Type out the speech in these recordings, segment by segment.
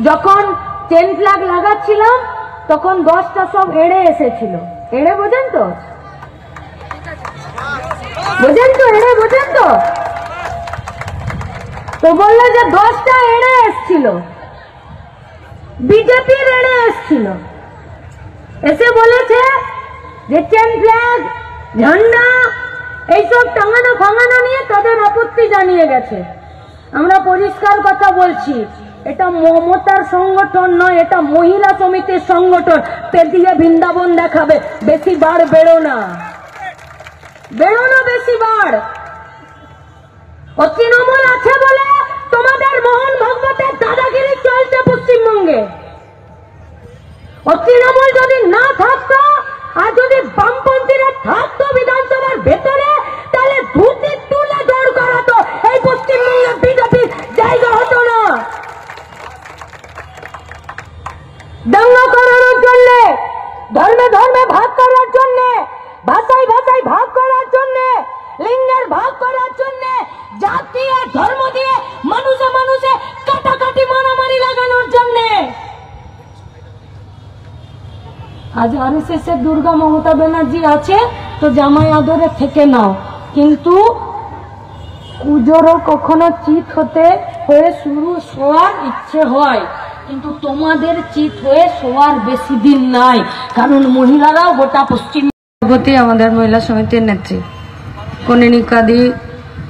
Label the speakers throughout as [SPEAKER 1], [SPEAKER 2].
[SPEAKER 1] যখন chain flag লাগাচ্ছিলাম তখন 10টা সব এড়ে এসেছিল। এড়ে বোঝেন তো? বোঝেন তো? এড়ে বোঝেন তো? তো বললো যে 10টা এড়ে এসছিল, বিজেপির এড়ে এসছিল, এসে বলেছে যে চেন ফ্ল্যাগ ঝান্ডা এইসব টাঙানো ফাঙানো নিয়ে তাদের আপত্তি জানিয়ে গেছে। আমরা পরিষ্কার কথা বলছি, এটা মমতার সংগঠন নয়, এটা মহিলা সমিতির সংগঠন। পেটিয়ে বৃন্দাবন দেখাবে, বেশি বার বেরো না, বেরো না বেশি বার। ও তৃণমূল আছে বলে তোমাদের মোহন ভাগবতের দাদাগিরি চলছে পশ্চিমবঙ্গে। ও তৃণমূল যদি না থাকতো আর যদি বামপন্থীরা থাকতো বিধানসভার ভেতরে, তাহলে ধুতি তুলে দৌড় করাতো, এই পশ্চিমবঙ্গে বিজেপির জায়গা হতো না। দাঙ্গা করানোর জন্য, ধর্মে ধর্মে ভাগ করার জন্য, ভাষায় ভাষায় ভাগ করার জন্য, লিঙ্গের ভাগ করার জন্য, জাতি আর ধর্ম দিয়ে মানুষে মানুষে কাটাকাটি মারামারি লাগানোর জন্য। আজ আরএসএস এর দুর্গা মমতা ব্যানার্জি আছে তো জামাই আদরে থেকে নাও, কিন্তু পুজোরও কখনো চিত হয়ে শুরু শোয়ার ইচ্ছে হয়, কিন্তু তোমাদের চিত হয়ে শোয়ার বেশি দিন নাই, কারণ মহিলারাও গোটা পশ্চিম আমাদের মহিলা সমিতির নেত্রী কনিনিকাদি,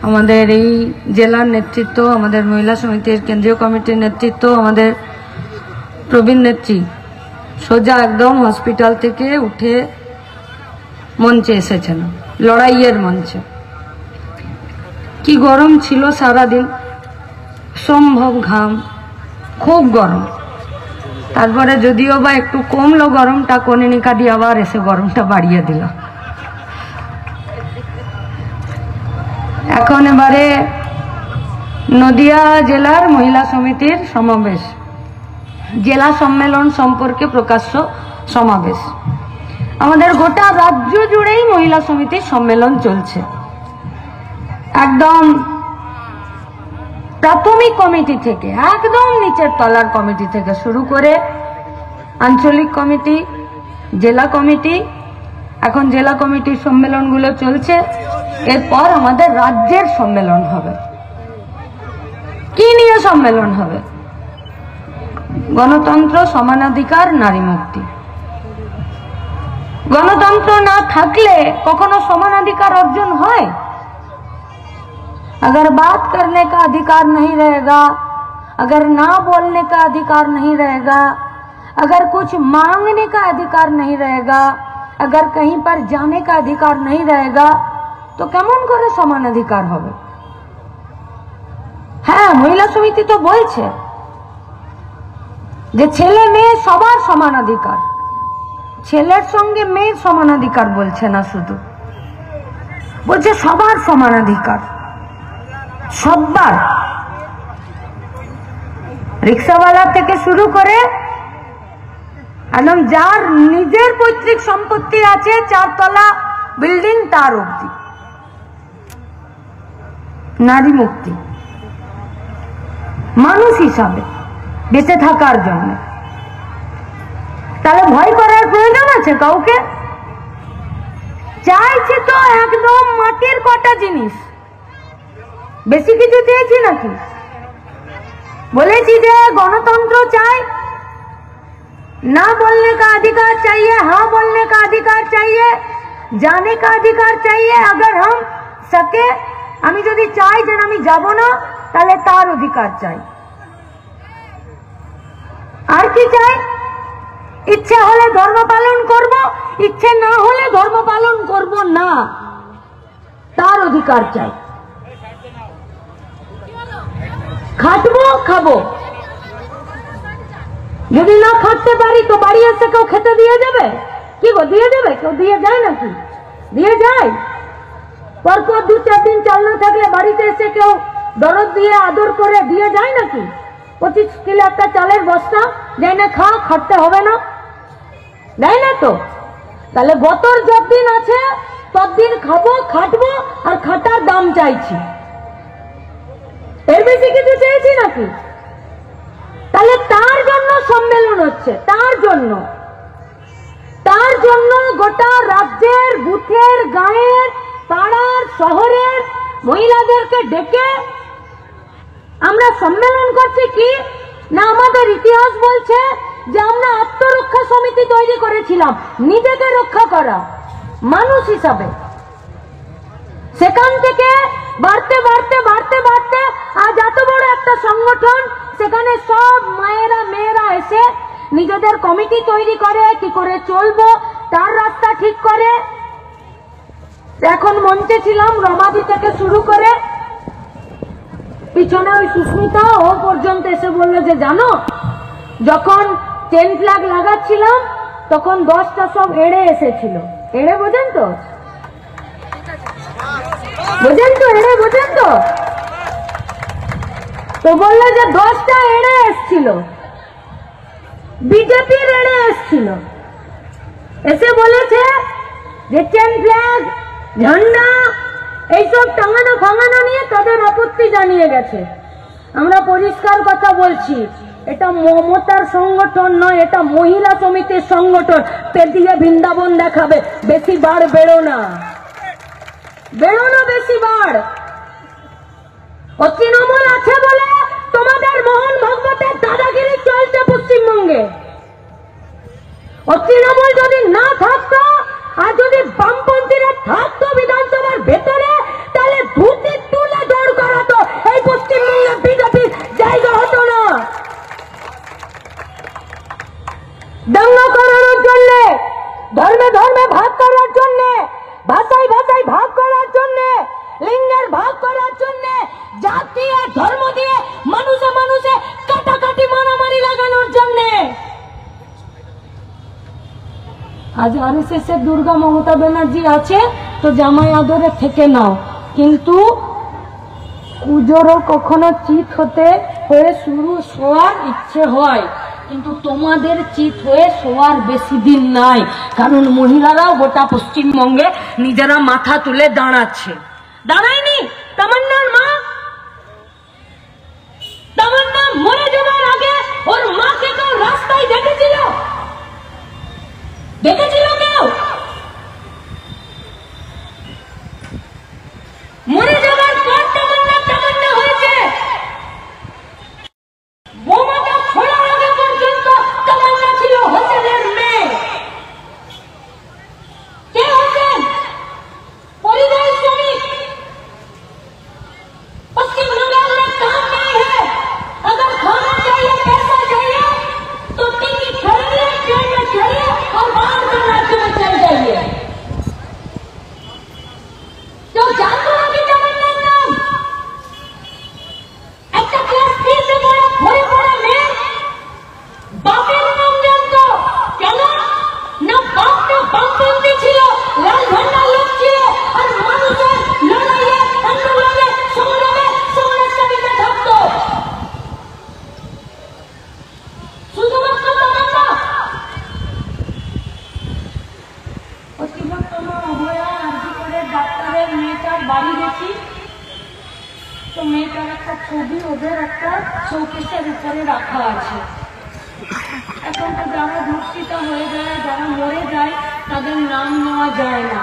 [SPEAKER 1] আমাদের এই জেলার নেতৃত্ব, আমাদের মহিলা সমিতির কেন্দ্রীয় কমিটির নেতৃত্ব, আমাদের প্রবীণ নেত্রী সোজা একদম হসপিটাল থেকে উঠে মঞ্চে এসেছেন, লড়াইয়ের মঞ্চে। কি গরম ছিল সারাদিন, সম্ভব ঘাম, খুব গরম। তারপরে যদিও বা একটু কমলো গরমটা, কনিনিকা দিয়ে আবার এসে গরমটা বাড়িয়ে দিল। এখন এবারে নদিয়া জেলার মহিলা সমিতির সমাবেশ, জেলা সম্মেলন সম্পর্কে প্রকাশ্য সমাবেশ। আমাদের গোটা রাজ্য জুড়েই মহিলা সমিতির সম্মেলন চলছে। একদম প্রাথমিক কমিটি থেকে একদম নিচের তলার কমিটি থেকে শুরু করে আঞ্চলিক কমিটি, জেলা কমিটি, এখন জেলা কমিটির সম্মেলনগুলো চলছে। এরপর আমাদের রাজ্যের সম্মেলন হবে। কি নিয়ে সম্মেলন হবে? গণতন্ত্র, সমানাধিকার, নারী মুক্তি। গণতন্ত্র না থাকলে কখনো সমানাধিকার অর্জন হয়? अगर बात करने का अधिकार नहीं रहेगा, अगर ना बोलने का अधिकार नहीं रहेगा, अगर कुछ मांगने का अधिकार नहीं रहेगा, अगर कहीं पर जाने का अधिकार नहीं रहेगा, तो কেমন করে সমান অধিকার হবে? হ্যাঁ, মহিলা সমিতি তো বলছে যে ছেলে মেয়ে সবার সমান অধিকার। ছেলের সঙ্গে মেয়ের সমান অধিকার বলছে না, শুধু বলছে সবার সমান অধিকার, সবার। রিক্সাওয়ালা থেকে শুরু করে একদম যার নিজের পৈতৃক সম্পত্তি আছে, 4 তলা বিল্ডিং, তার অবধি নারী মুক্তি। মানুষ হিসাবে বেঁচে থাকার জন্য। তাহলে ভয় করার প্রয়োজন আছে কাউকে? চাইছি তো একদম মাটির কটা জিনিস, বেশি কিছু চেয়েছি নাকি? বলেছি যে গণতंत्र চাই, ना बोलने का अधिकार चाहिए, हाँ बोलने का अधिकार चाहिए, जाने का अधिकार चाहिए। अगर हम सके, আমি যদি চাই যে আমি যাব না, তাহলে তার অধিকার চাই। আর কি চাই? ইচ্ছে হলে ধর্ম পালন করব, ইচ্ছে না হলে ধর্ম পালন করব না, তার অধিকার চাই। খাটবো, খাবো, যদি না খাটতে পারি তো বাড়ি এসে কেউ খেতে দিয়ে যাবে? কি গো, দিয়ে যাবে? কেউ দিয়ে যায় নাকি? দিয়ে যায়? পরপর 2-4 দিন চাল না থাকলে বাড়িতে এসে কেউ দরদ দিয়ে আদর করে দিয়ে যায় নাকি? 25 কিলো একটা চালের বস্তা দেয় না, খা, খাটতে হবে না, দেয় না তো? তাহলে গতর যতদিন আছে ততদিন খাবো, খাটবো, আর খাটার দাম চাইছি। এর বেশি কিছু চেয়েছি নাকি? সম্মেলন হচ্ছে তার জন্য গোটা রাজ্যের, বুথের, গাঁয়ের, পাড়ার, শহরের মহিলাদেরকে ডেকে আমরা সম্মেলন করছি। কি না, আমাদের ইতিহাস বলছে যে আমরা আত্মরক্ষা সমিতি তৈরি করেছিলাম, নিজেকে রক্ষা করা মানুষ হিসাবে। সেখান থেকে বাড়তে বাড়তে বাড়তে বাড়তে আজ এত বড় একটা সংগঠন, সেখানে সব মায়েরা মেয়েরা এসে নিজেদের কমিটি তৈরি করে, কি করে চলবো তার রাস্তা ঠিক করে। এখন মঞ্চে ছিলাম, রমাদি থেকে শুরু করে পিছনে ওই সুস্মিতা ও পর্যন্ত এসে বললো যে জানো, যখন 10 ফ্ল্যাগ লাগাচ্ছিলাম তখন 10টা সব এড়ে এসেছিল। এড়ে বোঝেন তো? এড়ে বোঝেন তো? তো বললো যে 10টা এড়ে এসছিল, বিজেপির এড়ে এসছিল। এসে বলেছে যে 10 ফ্ল্যাগ, ঝান্ডা এইসব টাঙানো ফাঙানো নিয়ে তাদের আপত্তি জানিয়ে গেছে। আমরা পরিষ্কার কথা বলছি, এটা মমতার সংগঠন নয়, এটা মহিলা সমিতির সংগঠন। পেটিয়ে বৃন্দাবন দেখাবে, বেশি বার বেরো না বেশি বার। ও তৃণমূল আছে বলে তোমাদের মোহন ভাগবতের দাদাগিরি চলছে পশ্চিমবঙ্গে। ও তৃণমূল যদি না থাকতো আর যদি বামপন্থীরা থাকতো বিধানসভার ভেতরে, তাহলে ধুতি তুলে দৌড় করাতো, এই পশ্চিমবঙ্গে বিজেপির জায়গা হতো না। দাঙ্গা করানোর জন্য, ধর্মে ধর্মে ভাগ করার জন্য, ভাষায় ভাষায় ভাগ করার জন্য, লিঙ্গের ভাগ করার জন্য, জাতি আর ধর্ম দিয়ে মানুষে মানুষে কাটাকাটি মারামারি লাগানোর জন্য। আজ আরএসএস এর দুর্গা মমতা ব্যানার্জি আছে তো জামাই আদরে থেকে নাও, কিন্তু পুজোরও কখনো চিত হয়ে শুরু শোয়ার ইচ্ছে হয়, কিন্তু তোমাদের চিত হয়ে শোয়ার বেশি দিন নাই। কারণ মহিলারাও গোটা পশ্চিমবঙ্গে নিজেরা মাথা তুলে দাঁড়াচ্ছে। দাঁড়ায়নি তামান্নার মা? তামান্না মরে যাবার আগে ওর মাকে তো রাস্তায় দেখেছিল কেউ? মরে যাবার পর তামান্না হয়েছে। বোমাটা ছোড়ার আগে পর্যন্ত তামান্না ছিল হোসেনের মেয়ে। কে হোসেন? পরিযায়ী শ্রমিক। पश्चिम बंगाल में काम नहीं है, अगर खाना चाहिए, पैसा चाहिए तो टिकट खरीदिए, ट्रेन में चढ़िए और बाहर के राज्य में चल जाइए। तो जानते हो कि तमन्नार नाम একটা ক্লাস 3 से পড়া মেয়ে, বাপের নাম জানতো। কেন না? বাপটা বামপন্থী ছিল, লাল ঝান্ডার লোক ছিল, আর মানুষের লড়াইয়ে, আন্দোলনে, সংগ্রামে সামনের সারিতে থাকতো। শুধুমাত্র তামান্না। পশ্চিমবঙ্গ অভয়া আরজি করে ডাক্তারের মেয়েটার বাড়ি গেছি, তো মেয়েটার একটা ছবি ওদের একটা শোকেসের উপরে রাখা আছে। এখন তো যারা ধর্ষিতা হয়ে যায়, যারা মরে যায়, তাদের নাম নেওয়া যায় না।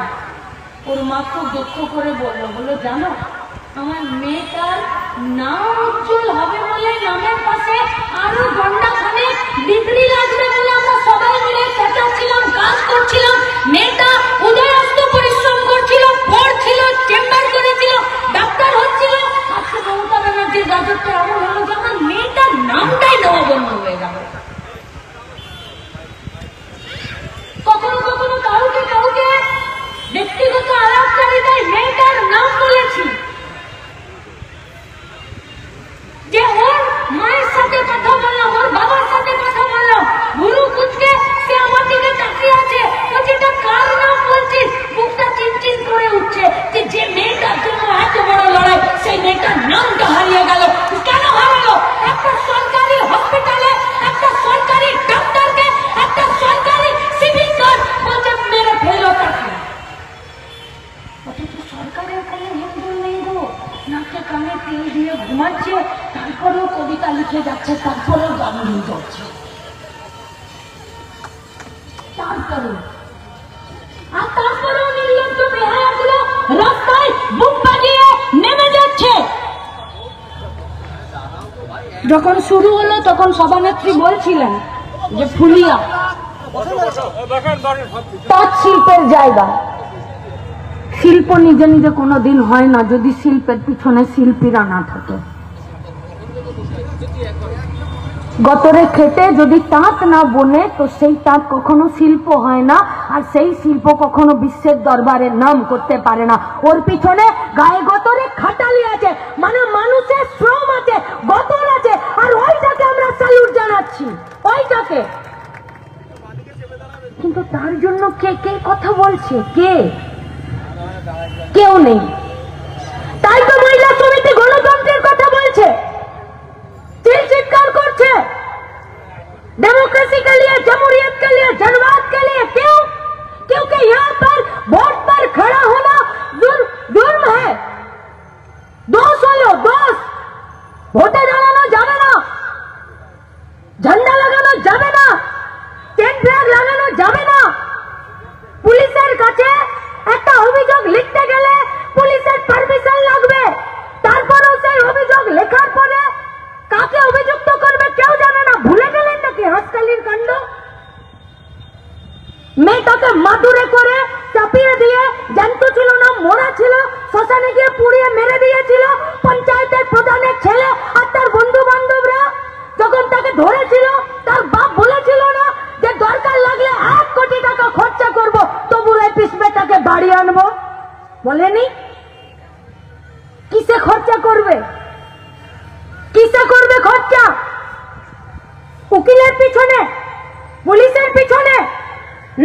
[SPEAKER 1] ওর মা খুব দুঃখ করে বললো জানো, আমার মেয়েটার নাম উজ্জ্বল হবে বলে নামের পাশে আরো ঘন্টাখানে ডিগ্রি লাগবে বলে আমরা সবাই মিলে চেঁচাচ্ছিলাম, কাজ করছিলাম। মেয়েটা উদয়স্ত পরিশ্রম করছিল, পড়ছিল, চেম্বার করেছিল, ডাক্তার হচ্ছিল। আজকে মমতা ব্যানার্জির রাজত্ব এমন হলো যে আমার মেয়েটার নামটাই নেওয়া বন্ধ হয়ে গেল। কখনো কখনো কাউকে ব্যক্তিগত আলাপচারিতায় মেয়েটার নাম বলেছি, যে ওর মায়ের সাথে কথা বললাম, ওর বাবার সাথে কথা বললাম, ভুরু কুচকে সে আমার দিকে তাকিয়ে আছে। ও যেটা কার নাম বলছিস, বুকটা চিনচিন করে উঠছে যে মেয়েটার জন্য এত বড় লড়াই, সেই মেয়েটার নামটা হারিয়ে গেল। কেন হারালো? একটা সরকারি হসপিটালে একটা সরকারি ডাক্তারকে একটা সরকারি সিভিক গার্ড বলছে মেরে ফেললো তাকে। অথচ সরকারের কোনো নিয়ন্ত্রণ নেই গো, নাকে কানে তেল দিয়ে ঘুমাচ্ছে, তারপরেও কবিতা লিখে যাচ্ছে, তারপরেও গান নিয়ে যাচ্ছে। করুন। আর তারপরেও নির্লজ্জ বেহায়াগুলো রাস্তায় বুক পাকিয়ে নেমে যাচ্ছে। যখন শুরু হলো তখন সভানেত্রী বলছিলেন যে ফুলিয়া তাঁত শিল্পের জায়গা। শিল্প নিজে নিজে কোনোদিন হয় না যদি শিল্পের পিছনে শিল্পীরা না থাকে। গতরে খেটে যদি তাঁত না বনে তো সেই তাঁত কখনো শিল্প হয় না, আর সেই শিল্প কখনো বিশ্বের দরবারে নাম করতে পারে না। ওর পিছনে গায়ে গতরে খাটালি আছে, মানে মানুষের শ্রম আছে, গতর আছে, আর ওইটাকে আমরা স্যালুট জানাচ্ছি, ওইটাকে। কিন্তু তার জন্য কে কে কথা বলছে? কেউ নেই। তাই তো মহিলা সমিতি গণতন্ত্রের কথা বলছে, चिल्चिकार करছে, डेमोक्रेसी के लिए, जमहूरियत के लिए, जनवाद के लिए। क्यों? क्योंकि यहाँ पर वोट पर खड़ा होना जुर्म है। दोष হলো दोष। ভোটে দাঁড়ানো যাবে না, ঝান্ডা লাগানো যাবে না, টেন ফ্ল্যাগ লাগানো যাবে না। পুলিশের কাছে একটা অভিযোগ লিখতে গেলে পুলিশের পারমিশন লাগবে। তারপরেও সেই অভিযোগ লেখার পরে কাকে অভিযুক্ত করবে কেউ জানে না। ভুলে গেলেন নাকি হাসকালির কাণ্ড? মেয়েটাকে মাদুরে করে চাপিয়ে দিয়ে, জ্যান্ত ছিল না মরা ছিল, শ্মশানে গিয়ে পুড়িয়ে মেরে দিয়েছিল পঞ্চায়েতের প্রধানের ছেলে আর তার বন্ধু বান্ধবরা। যখন তাকে ধরেছিল তার বাপ বলেছিল না যে দরকার লাগলে 1 কোটি টাকা খরচা করব, তবু এই পিসমেটাকে বাড়ি আনবো? বলেনি? কিসে খরচা করবে? কিসে করবে খরচা? উকিলের পিছনে, পুলিশের পিছনে,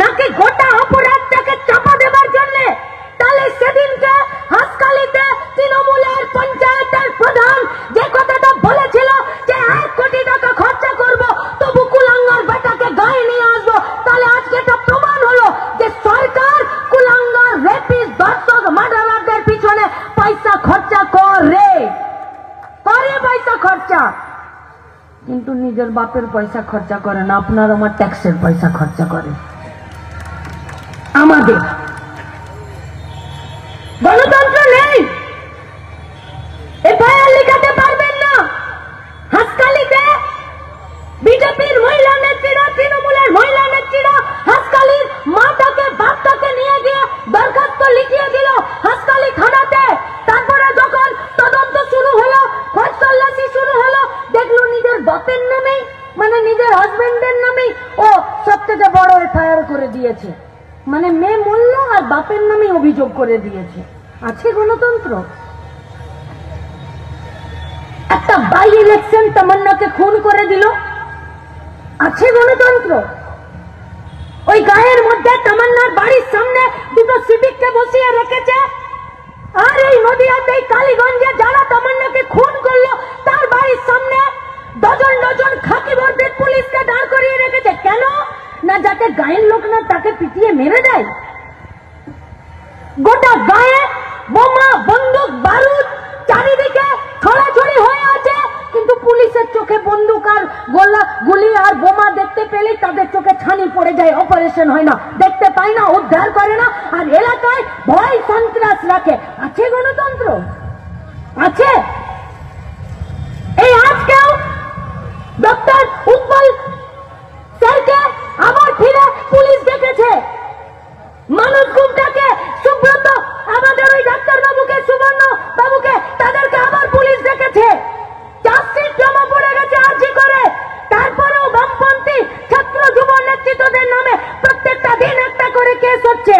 [SPEAKER 1] নাকি গোটা অপরাধটাকে চাপা দেবার জন্য? তাহলে সেদিনকে হাসকালিতে তৃণমূলের পঞ্চায়েতের প্রধান যে কথাটা বলেছিল যে 1 কোটি টাকা খরচা করব, তবু কুলাঙ্গার বেটাকে গায়ে নিয়ে আসবো, তাহলে আজকে এটা প্রমাণ হলো যে সরকার কুলাঙ্গার, রেপিস্ট, ধর্ষক, মার্ডারারদের পিছনে পয়সা খরচা করে পয়সা খরচা, কিন্তু নিজের বাপের পয়সা খরচা করে না, আপনার আমার ট্যাক্সের পয়সা খরচা করে। আমাদের গণতন্ত্র নেই, এফআইআর লিখাতে পারবেন না। হাসকালিতে বিজেপির মহিলা নেত্রীরা, তৃণমূলের মহিলা নেত্রীরা হাসকালির মাটাকে বাপটাকে নিয়ে গিয়ে দরখাস্ত লিখিয়ে দিল হাসকালি থানাতে। তারপরে যখন তদন্ত শুরু হলো, খোঁজ তল্লাশি শুরু হলো, দেখলো নিজের বাপের নামেই, মানে নিজের হাজবেন্ডের নামেই ও সবথেকে বড় এফআইআর করে দিয়েছে। মানে মেয়ে মূল্য আর বাপের নামে অভিযোগ করে দিয়েছে। আছে গণতন্ত্র? একটা বাই ইলেকশন তামান্নাকে খুন করে দিল, আছে গণতন্ত্র? ওই গায়ের মধ্যে তামান্নার বাড়ির সামনে 2টো সিভিককে বসিয়ে রেখেছে। আর এই নদিয়াতে, কালীগঞ্জে যারা তামান্নাকে খুন করলো তার বাড়ির সামনে ডজন ডজন খাকি বর্দির পুলিশকে দাঁড় করিয়ে রেখেছে। কেন? না যাতে গায়ের লোক না তাকে পিটিয়ে মেরে দেয়। গোটা গায়ে বোমা, বন্দুক, বারুদ চারিদিকে ছড়াছড়ি হয়ে আছে, কিন্তু পুলিশের চোখে বন্দুক আর গুলি আর বোমা দেখতে পেলে তাদের চোখে ছানি পড়ে যায়, অপারেশন হয় না, দেখতে পায় না, উদ্ধার করে না, আর এলাকায় ভয় সন্ত্রাস রাখে। আছে গণতন্ত্র? আছে? এই আজকেও ডক্টর উৎপল স্যারকে আবার ফিরে পুলিশ দেখেছে। মানুষ গুমটাকে, সুব্রত, আমাদের ওই ডাক্তার বাবুকে, সুবর্ণ বাবুকে, তাদেরকে আবার পুলিশ দেখেছে। চার্জশিট জমা পড়ে গেছে আর্জি করে। তারপরেও বামপন্থী ছাত্র যুব নেতৃত্বদের নামে প্রত্যেকটা দিন একটা করে কেস হচ্ছে।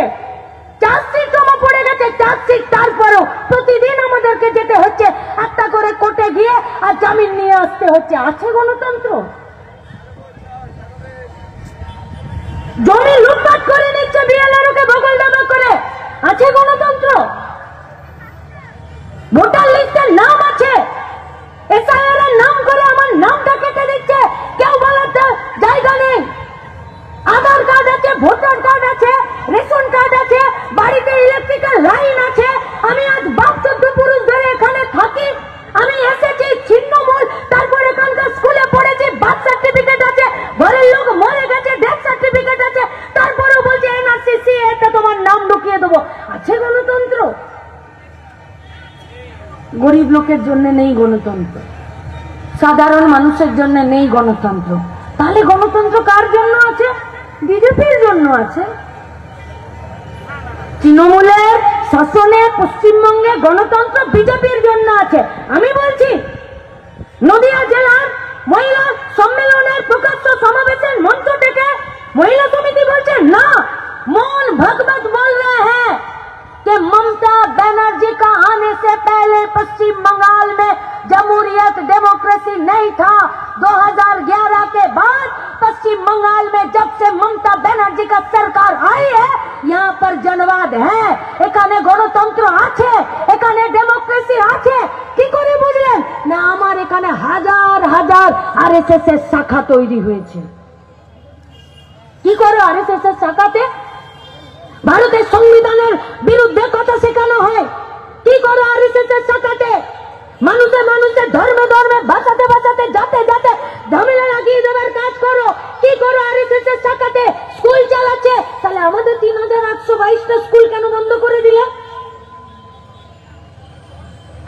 [SPEAKER 1] চার্জশিট জমা পড়ে গেছে, চার্জশিট, তারপরেও প্রতিদিন আমাদেরকে যেতে হচ্ছে একটা করে কোর্টে গিয়ে আর জামিন নিয়ে আসতে হচ্ছে। আছে গণতন্ত্র? জমি লুটপাট করে নিচ্ছে বিএলআরওকে বগল দাবা করে। আছে গণতন্ত্র? ভোটার লিস্টের নাম আছে, এসআইআর এর নাম করে আমার নামটা কেটে দিচ্ছে, কেউ বলার জায়গা নেই। আধার কার্ড আছে, ভোটার কার্ড আছে, রেশন কার্ড আছে, বাড়িতে ইলেকট্রিক্যাল লাইন আছে। আমি আজ 12 পুরুষ ধরে এখানে থাকি, আমি এসেছি ছিন্নমূল, তারপর এখানকার স্কুলে পড়েছি, বার্থ সার্টিফিকেট আছে, ঘরের লোক মরে গেছে, ডেথ সার্টিফিকেট আছে, গরিব লোকের জন্য নেই গণতন্ত্র, সাধারণ মানুষের জন্য নেই গণতন্ত্র। তাহলে গণতন্ত্র কার জন্য আছে? বিজেপির জন্য আছে। তৃণমূলের শাসনে পশ্চিমবঙ্গে গণতন্ত্র বিজেপির জন্য আছে। আমি বলছি নদিয়া জেলার মহিলা সম্মেলনের প্রকাশ্য সমাবেশের মঞ্চ থেকে महिला समिति बोलते ना, मोहन भगवत बोल रहे हैं कि ममता बनर्जी का आने से पहले पश्चिम बंगाल में जमहूरियत डेमोक्रेसी नहीं था। 2011 के बाद पश्चिम बंगाल में जब से ममता बनर्जी का सरकार आई है, यहाँ पर जनवाद है, एखाने गणतंत्र आछे, एखाने डेमोक्रेसी आछे। की करे बुझलेन ना? आमार एखाने हजार हजार आरएसएस এর শাখা তৈরি হয়েছে। কি করে আরএসএস এর শাখাতে ভারতের সংবিধানের বিরুদ্ধে কথা শেখানো হয়? কি করে আরএসএস এর শাখাতে মানুষে মানুষে ধর্মে ধর্মে ভাষাতে ভাষাতে জাতে জাতে ঝামেলা লাগিয়ে দেওয়ার কাজ করো? কি করে আরএসএস এর শাখাতে স্কুল চালাচ্ছে? তাহলে আমাদের 3822টা স্কুল কেন বন্ধ করে দিলে?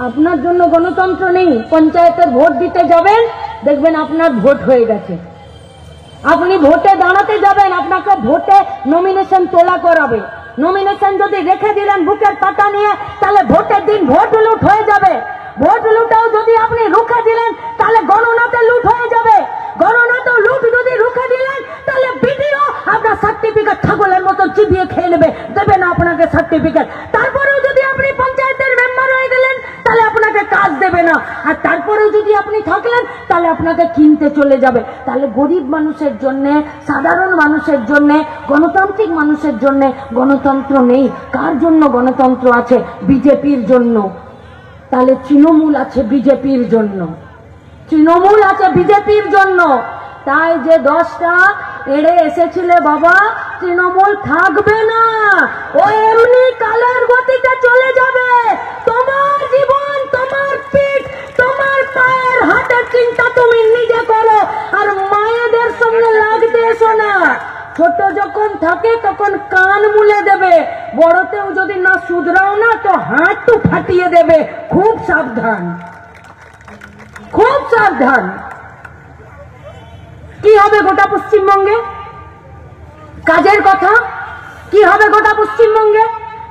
[SPEAKER 1] আপনার জন্য গণতন্ত্র নেই। পঞ্চায়েতের ভোট দিতে যাবেন, দেখবেন আপনার ভোট হয়ে গেছে। আপনি ভোটে দাঁড়াতে যাবেন, আপনাকে ভোটে নমিনেশন তোলা করাবে। নমিনেশন যদি রেখে দিলেন বুকের পাতা নিয়ে, তাহলে ভোটের দিন ভোট লুট হয়ে যাবে। ভোট লুটেও যদি আপনি রুখে দিলেন, তাহলে গণনাতে লুট হয়ে যাবে। গণনাতে লুট যদি রুখে দিলেন, তাহলে বিডিও আপনার সার্টিফিকেট ছাগলের মতো চিবিয়ে খেয়ে নেবে, দেবে না আপনাকে সার্টিফিকেট। তারপরেও যদি আপনি পঞ্চায়েতের মেম্বার হয়ে গেলেন, তাহলে আপনাকে কাজ দেবে না। আর তারপরেও যদি আপনি থাকলেন, তাহলে আপনাকে কিনতে চলে যাবে। তাহলে গরিব মানুষের জন্য, সাধারণ মানুষের জন্য, গণতান্ত্রিক মানুষের জন্য গণতন্ত্র নেই। কার জন্য গণতন্ত্র আছে? বিজেপির জন্য। তাহলে তৃণমূল আছে বিজেপির জন্য, তৃণমূল আছে বিজেপির জন্য। তাই যে 10টা এড়ে এসেছিলে বাবা, তৃণমূল থাকবে না, ও এমনি কালের গতিতে চলে যাবে। তোমার জীবন, তোমার পিঠ, তোমার পায়ের হাতের চিন্তা তুমি নিজে করো, আর মায়েদের সঙ্গে লাগতে এসো না। ছোট যখন থাকে তখন কান মুলে দেবে, বড়তেও যদি না শুধরাও না তো হাতও ফাটিয়ে দেবে। খুব সাবধান, খুব সাবধান। কি হবে গোটা পশ্চিমবঙ্গে? কাজের কথা কি হবে গোটা পশ্চিমবঙ্গে?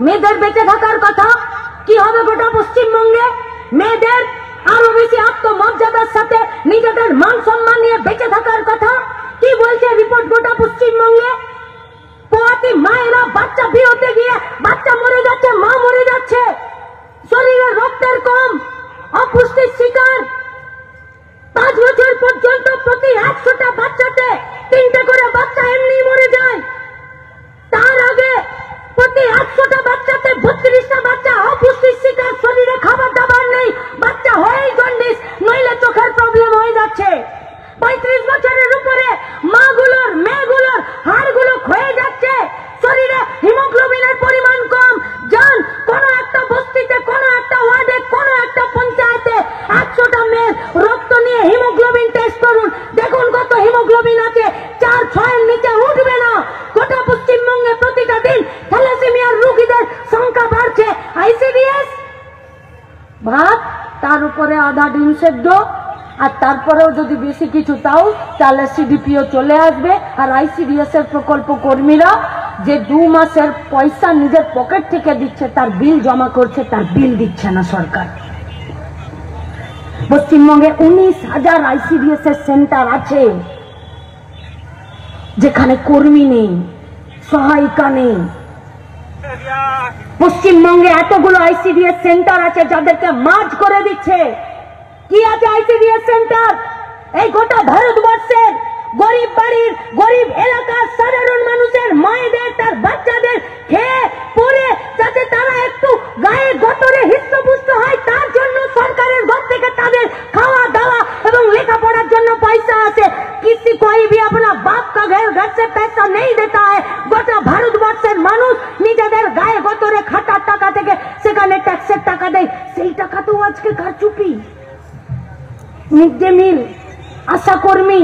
[SPEAKER 1] মেয়েদের বেঁচে থাকার কথা কি হবে গোটা পশ্চিমবঙ্গে? মেয়েদের আরো বেশি আত্মমর্যাদার সাথে নিজেদের মান সম্মান নিয়ে বেঁচে থাকার কথা কি বলছে রিপোর্ট গোটা পশ্চিমবঙ্গে? পোয়াতি মায়েরা বাচ্চা বিয়েতে গিয়ে বাচ্চা মরে যাচ্ছে, মা মরে যাচ্ছে, শরীরে রক্তের কম, অপুষ্টির শিকার। 5 বছর পর্যন্ত প্রতি 100টা বাচ্চাতে 3টে করে বাচ্চা এমনি মরে যায়। তার আগে প্রতি 100টা বাচ্চাতে 32টা বাচ্চা অপুষ্টির শিকার, শরীরে খাবার দাবার নেই, বাচ্চা হয়েই জন্ডিস, নইলে চোখের প্রবলেম হয়ে যাচ্ছে। 35 বছরের উপরে মাগুলোর, মেয়েগুলোর হাড়গুলো ক্ষয়ে যাচ্ছে, শরীরে হিমোগ্লোবিনের পরিমাণ কম। যান কোন একটা বস্তিতে, কোন একটা ওয়ার্ডে, কোন একটা পঞ্চায়েতে 100টা মেয়ের রক্ত নিয়ে হিমোগ্লোবিন টেস্ট করুন, দেখুন কত হিমোগ্লোবিন আছে। 4-6 নিচে উঠবে না। গোটা পশ্চিমবঙ্গে প্রতিটা দিন থ্যালাসেমিয়ার রোগীদের সংখ্যা বাড়ছে। আইসিডিএস ভাত, তার উপরে আধা ডিম সেদ্ধ, আর তারপরেও যদি বেশি কিছু তাও, তাহলে সিডিপিও চলে আসবে। আর আইসিডিএস এর প্রকল্প কর্মীরা যে 2 মাসের পয়সা নিজের পকেট থেকে দিচ্ছে, তার বিল জমা করছে, তার বিল দিচ্ছে না সরকার। পশ্চিমবঙ্গে 19,000 আইসিডিএস এর সেন্টার আছে, যেখানে কর্মী নেই, সহায়িকা নেই। পশ্চিমবঙ্গে এতগুলো আইসিডিএস সেন্টার আছে যাদেরকে মার্জ করে দিচ্ছে। কি আছে আইসিডিএস সেন্টার? এই গোটা ভারতবর্ষের গরিব বাড়ির, গরিব এলাকার সাধারণ মানুষের মায়েদের, তার বাচ্চাদের খেয়ে পরে যাতে তারা একটু গায়ে গতরে হৃষ্টপুষ্ট হয়, তার জন্য সরকারের ঘর থেকে তাদের খাওয়া দাওয়া এবং লেখাপড়ার জন্য পয়সা আছে। किसी कोई भी अपना बाप का घर से पैसा नहीं देता है। গোটা ভারতবর্ষের মানুষ নিজেদের গায়ে গতরে খাটার টাকা থেকে সেখানে ট্যাক্সের টাকা দেয়। সেই টাকাতেও আজকে কারচুপি। মিড ডে মিল, আশা কর্মী,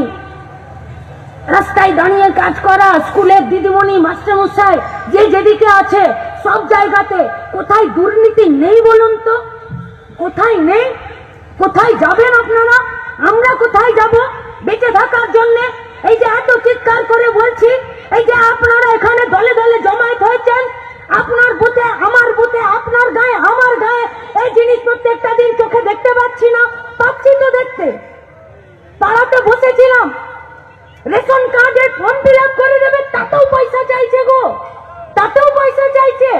[SPEAKER 1] রাস্তায় দাঁড়িয়ে কাজ করা, স্কুলের দিদিমণি, মাস্টারমশাই, যে যেদিকে আছে সব জায়গাতে কোথায় দুর্নীতি নেই বলুন তো? কোথায় নেই? কোথায় যাবেন আপনারা? আমরা কোথায় যাব বেঁচে থাকার জন্য? এই যে এত চিৎকার করে বলছি, এই যে আপনারা এখানে দলে দলে জমায়েত হয়েছেন, আপনার বুথে আমার বুথে, আপনার গায়ে আমার গায়ে, এই জিনিস প্রত্যেকটা দিন চোখে দেখতে পাচ্ছি না? পাচ্ছি তো দেখতে। পাড়াতে বসেছিলাম, রেশন কার্ডের ফর্ম ফিল আপ করে দেবে, তাতেও পয়সা চাইছে গো, তাতেও पॉइसा चाहिए।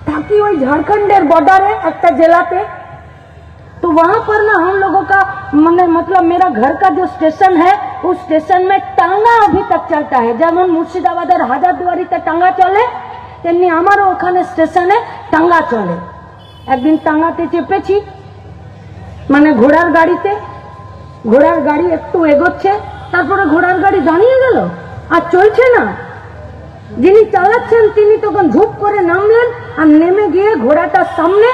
[SPEAKER 1] ताकि वही झारखंड बॉर्डर है एक जिला पे, तो वहां पर ना हम लोगों का मतलब मेरा घर का जो स्टेशन है उस स्टेशन में टांगा अभी तक चलता है। যেমন মুর্শিদাবাদের হাজারদুয়ারিতে টাঙ্গা চলে তেমনি আমারও ওখানে স্টেশনে টাঙ্গা চলে। একদিন টাঙ্গাতে চেপেছি, মানে ঘোড়ার গাড়িতে, ঘোড়ার গাড়ি একটু এগোচ্ছে, তারপরে ঘোড়ার গাড়ি দাঁড়িয়ে গেল আর চলছে না। যিনি চালাচ্ছেন তিনি তখন ঝুপ করে নামলেন আর নেমে গিয়ে ঘোড়াটার সামনে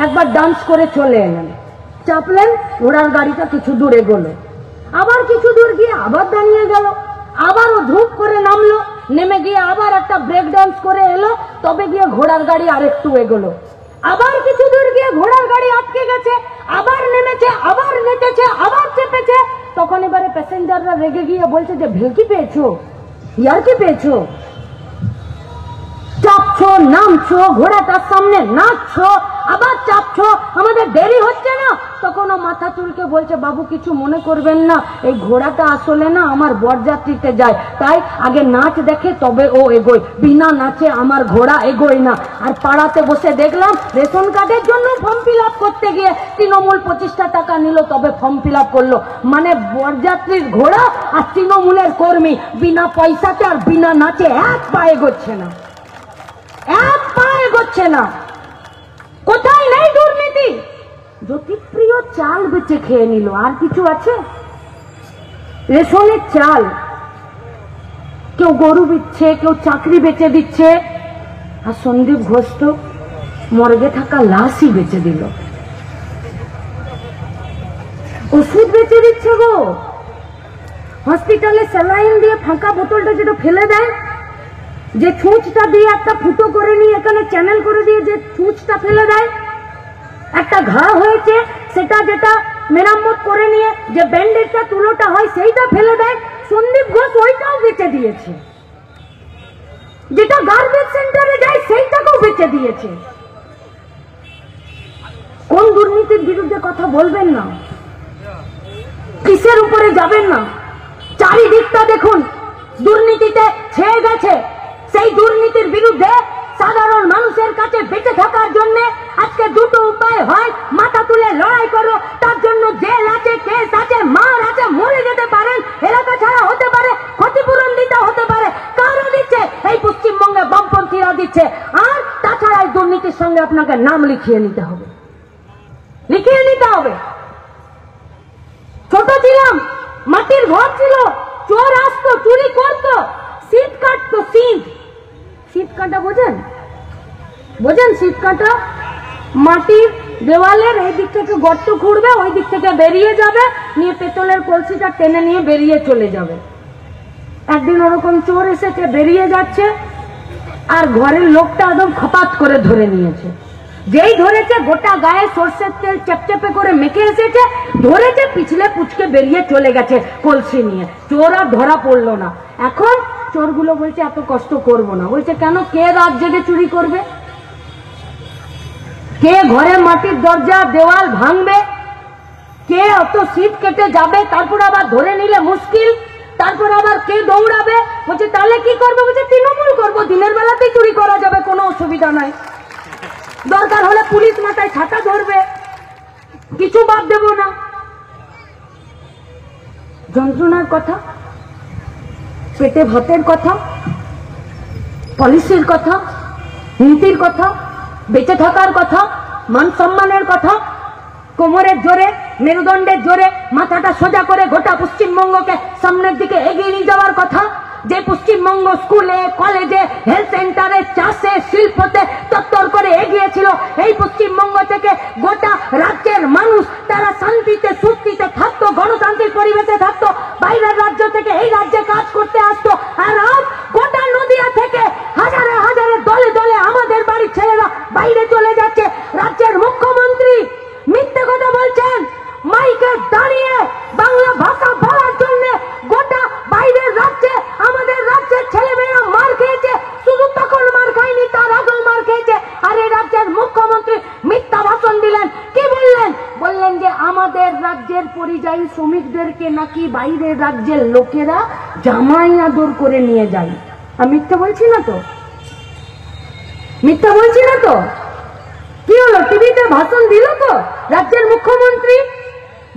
[SPEAKER 1] একবার ডান্স করে চলে এলেন, চাপলেন, ঘোড়ার গাড়িটা কিছু দূর এগোলো, আবার কিছু দূর গিয়ে আবার দাঁড়িয়ে গেল, আবারও ঝুপ করে নামলো, নেমে গিয়ে আবার একটা ব্রেক ডান্স করে এলো, তবে গিয়ে ঘোড়ার গাড়ি আরেকটু এগোলো, আবার কিছু দূর গিয়ে ঘোড়ার গাড়ি আটকে গেছে, আবার নেমেছে, আবার নেচেছে, আবার চেপেছে। তখন এবারে প্যাসেঞ্জাররা রেগে গিয়ে বলছে যে ভেলকি পেয়েছো, ইয়ার কি পেয়েছো, চাপছো, নামছো, ঘোড়াটার সামনে নাচছো, আবার চাপছো, আমাদের দেরি হচ্ছে না। তখন ও মাথা চুলকে বলছে বাবু কিছু মনে করবেন না, এই ঘোড়াটা আসলে না আমার বরযাত্রীতে যায়, তাই আগে নাচ দেখে তবে ও এগোয়, বিনা নাচে আমার ঘোড়া এগোয় না। আর পাড়াতে বসে দেখলাম রেশন কার্ডের জন্য ফর্ম ফিল আপ করতে গিয়ে তৃণমূল 25টা টাকা নিল, তবে ফর্ম ফিল আপ করলো। মানে বরযাত্রীর ঘোড়া আর তৃণমূলের কর্মী বিনা পয়সাতে আর বিনা নাচে এক পা এগোচ্ছে না, এক পা এগোচ্ছে না। কোথায় নেই দুর্নীতি? জ্যোতিপ্রিয় চাল বেচে খেয়ে নিল, আর কিছু আছে? রেশনের চাল, কেউ গরু দিচ্ছে, কেউ চাকরি বেচে দিচ্ছে, আর সন্দীপ ঘোষ তো মর্গে থাকা লাশই বেচে দিল, ওষুধ বেচে দিচ্ছে গো। হসপিটালে স্যালাইন দিয়ে ফাঁকা বোতলটা যেটা ফেলে দেয়, যে ছুঁচটা দিয়ে একটা ফুটো করে নিয়ে এখানে চ্যানেল করে দিয়ে যে ছুঁচটা ফেলে দেয়, একটা ঘা হয়েছে সেটা যেটা মেরামত করে নিয়ে যে ব্যান্ডেজটা তুলোটা হয় সেইটা ফেলে দেয়, সন্দীপ ঘোষ ওইটাও বেচে দিয়েছে। যেটা গার্বেজ সেন্টারে যায় সেইটাকেও বেচে দিয়েছে। কোন দুর্নীতির বিরুদ্ধে কথা বলবেন না? কিসের উপরে যাবেন না? চারিদিকটা দেখুন দুর্নীতিতে ছেয়ে গেছে। সেই দুর্নীতির বিরুদ্ধে সাধারণ মানুষের কাছে বেঁচে থাকার জন্য আজকে দুটো উপায় হয়, মাথা তুলে লড়াই করো, তার জন্য জেল আছে, কেস আছে, মার আছে, মরে যেতে পারেন, এলাকা ছাড়া হতে পারে, ক্ষতিপূরণ দিতে হতে পারে। কারা দিচ্ছে? এই পশ্চিমবঙ্গে বামপন্থীরা দিচ্ছে। আর তাছাড়া এই দুর্নীতির সঙ্গে আপনাকে নাম লিখিয়ে নিতে হবে, লিখিয়ে নিতে হবে। ছোট ছিলাম, মাটির ঘর ছিল, চোর আসতো, চুরি করতো, শীত কাটতো, শীত, শীত কাটা বোঝেন? বোঝেন শীত কাটা? মাটির দেওয়ালের এই দিক থেকে গর্ত খুঁড়বে, ওই দিক থেকে বেরিয়ে যাবে, নিয়ে পেতলের কলসিটা টেনে নিয়ে বেরিয়ে চলে যাবে। একদিন ওরকম চোর এসেছে, বেরিয়ে যাচ্ছে, আর ঘরের লোকটা একদম খপাত করে ধরে নিয়েছে। যেই ধরেছে গোটা গায়ে সর্ষের তেল চেপচেপে করে মেখে এসেছে, ধরেছে, পিছলে পুচকে বেরিয়ে চলে গেছে কলসি নিয়ে। চোর আর ধরা পড়লো না। এখন চোরগুলো বলছে এত কষ্ট করবো না। বলছে কেন? কে রাত জেগে চুরি করবে? কে ঘরে মাটির দরজা দেওয়াল ভাঙবে? কে অত শীত কেটে যাবে? তারপর আবার ধরে নিলে মুশকিল, তারপর আবার কে দৌড়াবে? বলছে তাহলে কি করবো? বলছে তৃণমূল করবো, দিনের বেলাতেই চুরি করা যাবে, কোনো অসুবিধা নাই, দরকার হলে পুলিশ মাথায় ছাতা ধরবে, কিছু বাদ দেব না। যন্ত্রণার কথা, পেটে ভাতের কথা, পলিসির কথা, নীতির কথা, বেঁচে থাকার কথা, মান সম্মানের কথা, কোমরের জোরে, মেরুদণ্ডের জোরে মাথাটা সোজা করে গোটা পশ্চিমবঙ্গকে সামনের দিকে এগিয়ে নিয়ে যাওয়ার কথা। যে পশ্চিমবঙ্গ স্কুলে, কলেজে, হেলথ সেন্টারে, চাষে, শিল্পতে তত্তর করে এগিয়েছিল, এই পশ্চিমবঙ্গ থেকে গোটা রাজ্যের মানুষ তারা শান্তিতে সুস্থিতে থাকতো, গণতান্ত্রিক পরিবেশে থাকতো, বাইরের রাজ্য থেকে এই রাজ্যে কাজ করতে আসতো। আর আজ গোটা নদিয়া থেকে হাজারে হাজারে দলে দলে আমাদের বাড়ির ছেলেরা বাইরে চলে পরিযায়ী শ্রমিকদেরকে নাকি বাইরের রাজ্যের লোকেরা জামাই আদর করে নিয়ে যায়। আমি মিথ্যা বলছি না তো? মিথ্যা বলছি না তো? কি হলো, টিভিতে ভাষণ দিল তো রাজ্যের মুখ্যমন্ত্রী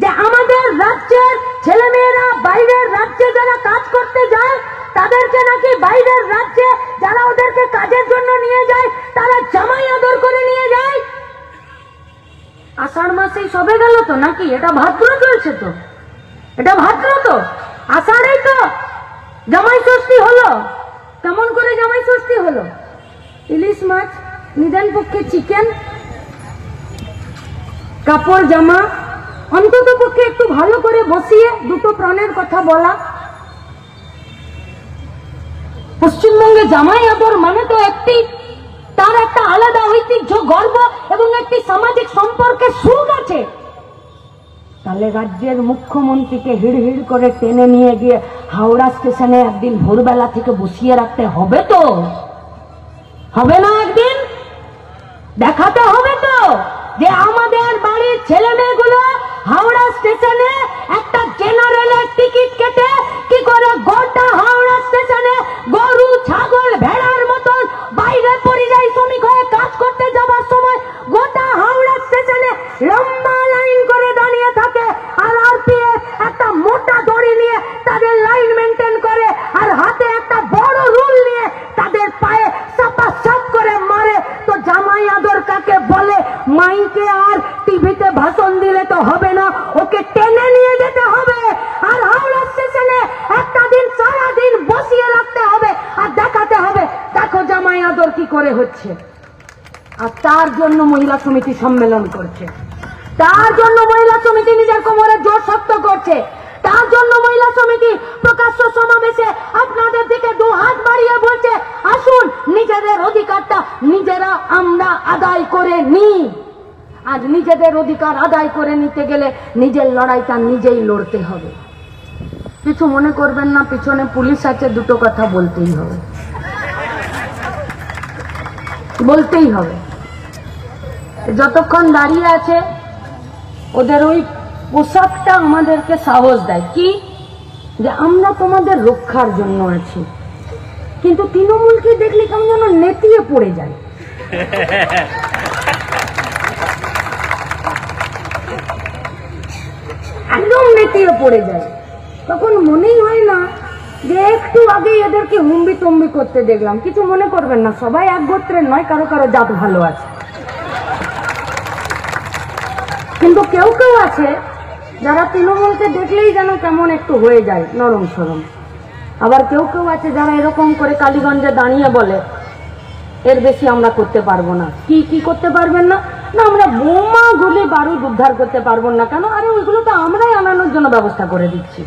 [SPEAKER 1] যে আমাদের রাজ্যের ছেলেমেয়েরা বাইরের রাজ্যে যারা কাজ করতে যায় তাদেরকে নাকি বাইরের রাজ্যে যারা ওদেরকে কাজের জন্য নিয়ে যায় তারা জামাই আদর করে নিয়ে যায়। আষাঢ় মাসেই সবে গেল তো নাকি? এটা ভাদ্র চলছে তো, এটা ভাদ্র তো, আষাঢ়েই তো জামাই ষষ্ঠী হলো। কেমন করে জামাই ষষ্ঠী হলো? ইলিশ মাছ, নিদান পক্ষে চিকেন, কাপড় জামা, অন্তত পক্ষে একটু ভালো করে বসিয়ে দুটো প্রাণের কথা বলা। পশ্চিমবঙ্গে জামাই আদর মানে তো একটি তার একটা আলাদা ঐতিহ্য, গর্ব এবং একটি সামাজিক সম্পর্কের সুখ আছে। তাহলে রাজ্যের মুখ্যমন্ত্রীকে হিড় হিড় করে টেনে নিয়ে গিয়ে হাওড়া স্টেশনে একদিন ভোরবেলা থেকে বসিয়ে রাখতে হবে তো? হবে না? একদিন দেখাতে হবে তো যে আমাদের বাড়ির ছেলে মেয়েগুলো হাওড়া স্টেশনে একটা জেনারেলের টিকিট কেটে কি করে গোটা হাওড়া স্টেশনে গরু ছাগল ভেড়ার মতন বাইরে পরিযায়ী শ্রমিক হয়ে কাজ করতে যাবার সময় গোটা হাওড়া স্টেশনে লম্বা লাইন করে দাঁড়িয়ে থাকে, আর আরপিএফ একটা মোটা দড়ি নিয়ে তাদের লাইন মেনটেন করে, আর হাতে একটা বড় রুল নিয়ে তাদের পায়ে চাপা চাপ করে মারে। তো জামাই আদর কাকে বলে? মাইকে আর টিভিতে ভাষণ দিলে তো হবে না, ওকে টেনে নিয়ে যেতে হবে আর হাওড়া স্টেশনে একটা দিন সারাদিন বসিয়ে রাখতে হবে আর দেখাতে হবে দেখো জামাই আদর কি করে হচ্ছে। আর তার জন্য মহিলা সমিতি সম্মেলন করছে, তার জন্য মহিলা সমিতি নিজের কোমরে জোর শক্ত করছে, তার জন্য মহিলা সমিতি প্রকাশ্য সমাবেশে আপনাদের দিকে দু হাত বাড়িয়ে বলছে আসুন নিজেদের অধিকারটা নিজেরা আমরা আদায় করে নিই। আজ নিজেদের অধিকার আদায় করে নিতে গেলে নিজের লড়াইটা নিজেই লড়তে হবে। কিছু মনে করবেন না, পিছনে পুলিশ আছে, দুটো কথা বলতেই হবে, বলতেই হবে। যতক্ষণ দাঁড়িয়ে আছে ওদের ওই পোশাকটা আমাদেরকে সাহস দেয় কি যে আমরা তোমাদের রক্ষার জন্য আছি, কিন্তু তৃণমূলকে দেখলে কেমন যেন নেতিয়ে পড়ে যায়। একদম নেতিয়ে পড়ে যায়। তখন মনেই হয় না যে একটু আগে এদেরকে হুম্বি তম্বি করতে দেখলাম। কিছু মনে করবেন না, সবাই এক গোত্রের নয়, কারো কারো জাত ভালো আছে, কিন্তু কেউ কেউ আছে যারা তৃণমূলকে দেখলেই যেন কেমন একটু হয়ে যায় নরম সরম। আবার কেউ কেউ আছে যারা এরকম করে কালীগঞ্জে দাঁড়িয়ে বলে এর বেশি আমরা করতে পারবো না। কি কি করতে পারবেন না? না আমরা বোমা গুলি বারুদ উদ্ধার করতে পারবো না। কেন? আরে ওইগুলো তো আমরাই আনানোর জন্য ব্যবস্থা করে দিচ্ছি।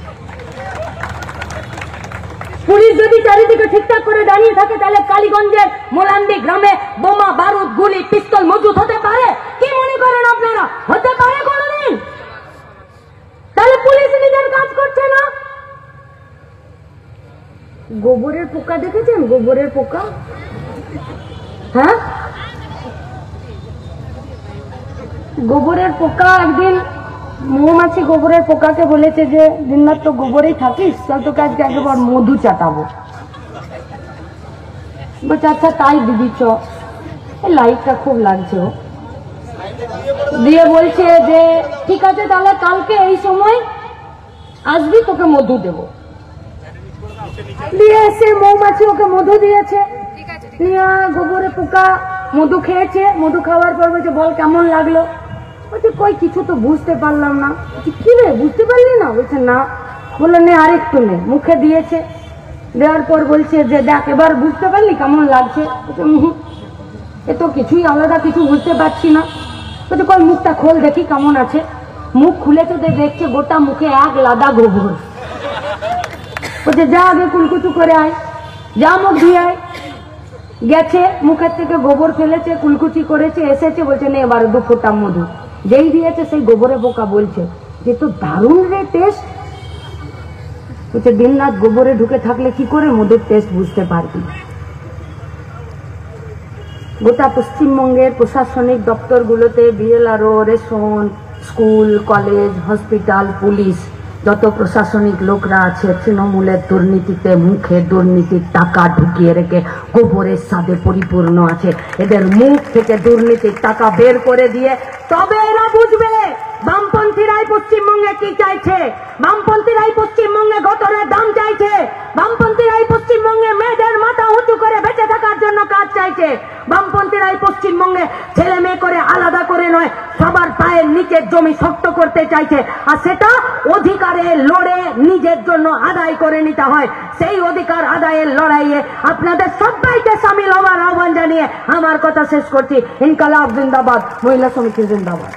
[SPEAKER 1] পুলিশ যদি চারিদিকে ঠিকঠাক করে দাঁড়িয়ে থাকে তাহলে কালীগঞ্জের মোলান্দি গ্রামে বোমা বারুদ গুলি পিস্তল মজুদ হতে পারে? কি মনে করেন আপনারা? হতে পারে কোনদিন? তাহলে পুলিশ নিজের কাজ করছে না। গোবরের পোকা দেখেছেন? গোবরের পোকা, হ্যাঁ গোবরের পোকা একদিন মৌমাছি গোবরের পোকাকে বলেছে যে দিনরাত তো গোবরেই থাকিস, চল তোকে আজকে একবার মধু চাটাবো। বলছে আচ্ছা তাই দিদি চ। লাইটটা খুব লাগছে ও দিয়ে বলছে যে ঠিক আছে তাহলে কালকে এই সময় আসবি, তোকে মধু দেব। দিয়ে এসে মৌমাছি ওকে মধু দিয়েছে, নিয়ে গোবরের পোকা মধু খেয়েছে। মধু খাওয়ার পর বলছে বল কেমন লাগলো? বলছে কই কিছু তো বুঝতে পারলাম না। কি রে বুঝতে পারলি না? বলছে না। বললো নে আরেকটু নে। মুখে দিয়েছে, দেওয়ার পর বলছে যে দেখ এবার বুঝতে পারলি কেমন লাগছে? বলছে এ তো কিছুই আলাদা কিছু বুঝতে পারছি না। বলছে কই মুখটা খোল দেখি কেমন আছে। মুখ খুলে তো দেখছে গোটা মুখে এক লাদা গোবর। বলছে যা আগে কুলকুচু করে আয়, যা মুখ ধুয়ে আয়। গেছে, মুখের থেকে গোবর ফেলেছে, কুলকুচি করেছে, এসেছে, বলছে নে এবার 2 ফোঁটা মধু। যেই দিয়েছে সেই গোবরে পোকা বলছে যে তো দারুণ রে টেস্ট। বলছে দিন রাত গোবরে ঢুকে থাকলে কি করে মধুর টেস্ট বুঝতে পারবি? গোটা পশ্চিমবঙ্গের প্রশাসনিক দপ্তরগুলোতে BLRO, ration,
[SPEAKER 2] school, college, hospital, police, যত প্রশাসনিক লোকরা আছে তৃণমূলের দুর্নীতিতে মুখে দুর্নীতির টাকা ঢুকিয়ে রেখে গোবরের স্বাদে পরিপূর্ণ আছে। এদের মুখ থেকে দুর্নীতির টাকা বের করে দিয়ে তবে এরা বুঝবে বামপন্থীরাই পশ্চিমবঙ্গে কি চাইছে। বামপন্থীরাই পশ্চিমবঙ্গে গতরের দাম চাইছে। বামপন্থীরাই পশ্চিমবঙ্গে মেয়েদের মাথা উঁচু করে বেঁচে থাকার জন্য কাজ চাইছে। বামপন্থীরাই পশ্চিমবঙ্গে ছেলে মেয়ে করে আলাদা করে নয়, সবার পায়ের নিচের জমি শক্ত করতে চাইছে। আর সেটা অধিকারে লড়ে নিজের জন্য আদায় করে নিতে হয়। সেই অধিকার আদায়ের লড়াইয়ে আপনাদের সবাইকে সামিল হওয়ার আহ্বান জানিয়ে আমার কথা শেষ করছি। ইনকালাব জিন্দাবাদ, মহিলা সমিতি জিন্দাবাদ।